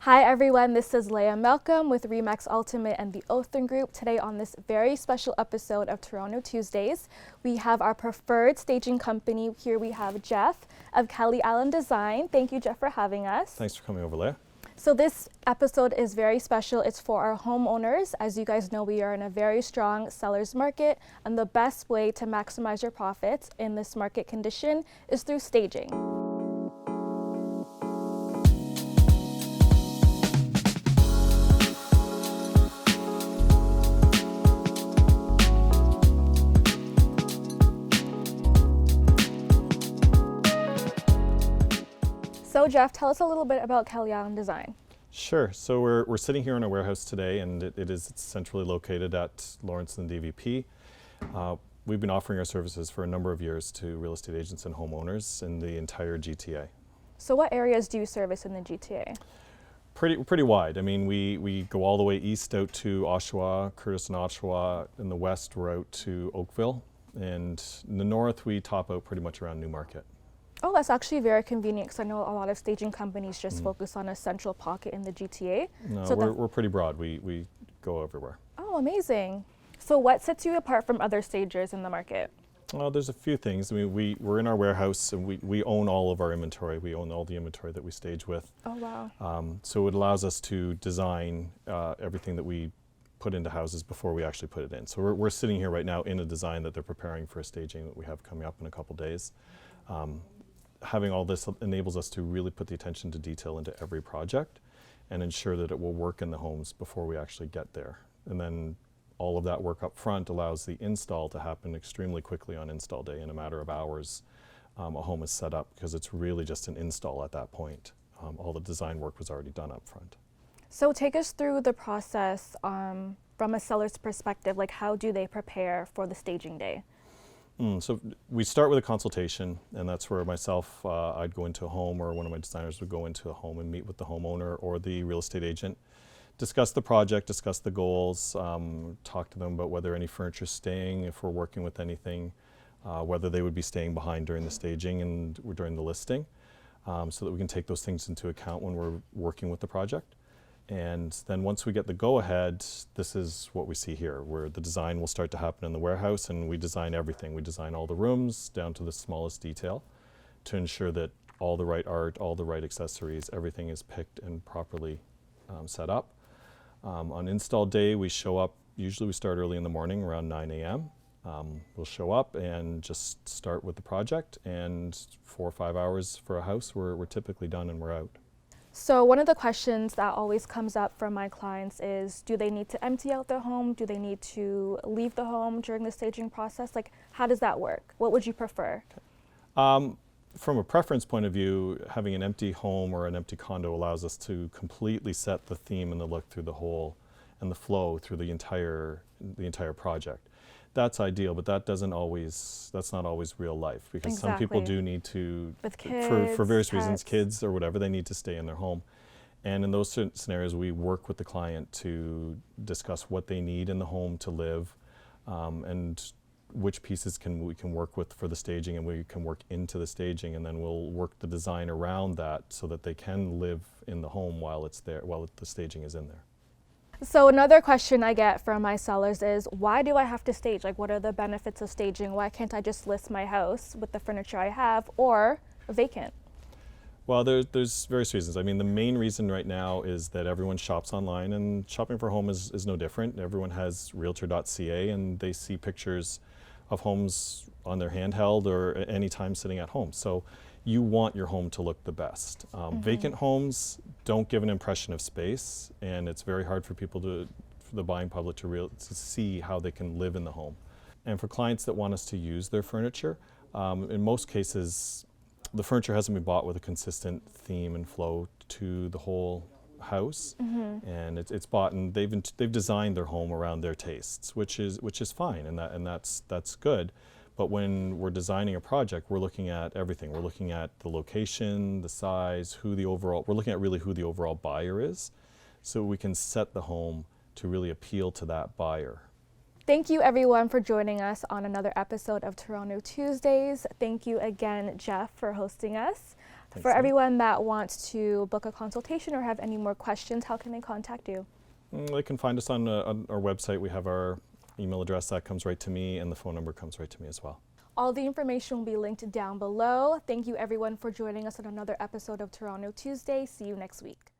Hi everyone, this is Leah Malcolm with Remax Ultimate and the Othen Group. Today on this very special episode of Toronto Tuesdays, we have our preferred staging company. Here we have Jeff of Allan Design. Thank you, Jeff, for having us. Thanks for coming over, Leah. So this episode is very special. It's for our homeowners. As you guys know, we are in a very strong seller's market, and the best way to maximize your profits in this market condition is through staging. So Jeff, tell us a little bit about Allan Design. Sure. So we're sitting here in a warehouse today, and it's centrally located at Lawrence and DVP. We've been offering our services for a number of years to real estate agents and homeowners in the entire GTA. So what areas do you service in the GTA? Pretty wide. I mean, we go all the way east out to Oshawa, Curtis and Oshawa. In the west, we're out to Oakville. And in the north, we top out pretty much around Newmarket. Oh, that's actually very convenient because I know a lot of staging companies just focus on a central pocket in the GTA. No, so we're pretty broad. We go everywhere. Oh, amazing. So what sets you apart from other stagers in the market? Well, there's a few things. I mean, we're in our warehouse and we own all of our inventory. We own all the inventory that we stage with. Oh, wow. So it allows us to design everything that we put into houses before we actually put it in. So we're sitting here right now in a design that they're preparing for a staging that we have coming up in a couple days. Having all this enables us to really put the attention to detail into every project and ensure that it will work in the homes before we actually get there. And then all of that work up front allows the install to happen extremely quickly on install day. In a matter of hours, a home is set up because it's really just an install at that point. All the design work was already done up front. So take us through the process from a seller's perspective. Like, how do they prepare for the staging day? So we start with a consultation, and that's where myself, I'd go into a home, or one of my designers would go into a home and meet with the homeowner or the real estate agent, discuss the project, discuss the goals, talk to them about whether any furniture is staying, if we're working with anything, whether they would be staying behind during the staging and during the listing, so that we can take those things into account when we're working with the project. And then once we get the go-ahead, this is what we see here, where the design will start to happen in the warehouse, and we design everything. We design all the rooms down to the smallest detail to ensure that all the right art, all the right accessories, everything is picked and properly set up. On install day, we show up, usually we start early in the morning, around 9 a.m. We'll show up and just start with the project, and 4 or 5 hours for a house, we're typically done and we're out. So one of the questions that always comes up from my clients is, do they need to empty out their home? Do they need to leave the home during the staging process? Like, how does that work? What would you prefer? From a preference point of view, having an empty home or an empty condo allows us to completely set the theme and the look through the whole and the flow through the entire project. That's ideal, but that's not always real life, because some people do need to, with kids, for various pets. reasons, kids or whatever, they need to stay in their home. And in those certain scenarios, we work with the client to discuss what they need in the home to live, and which pieces we can work with for the staging, and we can work into the staging, and then we'll work the design around that so that they can live in the home while it's there, while the staging is in there. So another question I get from my sellers is, why do I have to stage? Like, what are the benefits of staging? Why can't I just list my house with the furniture I have or vacant? Well, there's various reasons. I mean, the main reason right now is that everyone shops online, and shopping for a home is no different. Everyone has realtor.ca, and they see pictures of homes on their handheld or anytime sitting at home. So you want your home to look the best. Vacant homes don't give an impression of space, and it's very hard for people for the buying public to see how they can live in the home. And for clients that want us to use their furniture, in most cases, the furniture hasn't been bought with a consistent theme and flow to the whole house, and it's bought, and they've designed their home around their tastes, which is fine, and that's good. But when we're designing a project, we're looking at everything. We're looking at the location, the size, we're looking at really who the overall buyer is, so we can set the home to really appeal to that buyer. Thank you everyone for joining us on another episode of Toronto Tuesdays. Thank you again, Jeff, for hosting us. For everyone that wants to book a consultation or have any more questions, how can they contact you? They can find us on our website. We have our email address that comes right to me, and the phone number comes right to me as well. All the information will be linked down below. Thank you everyone for joining us on another episode of Toronto Tuesday. See you next week.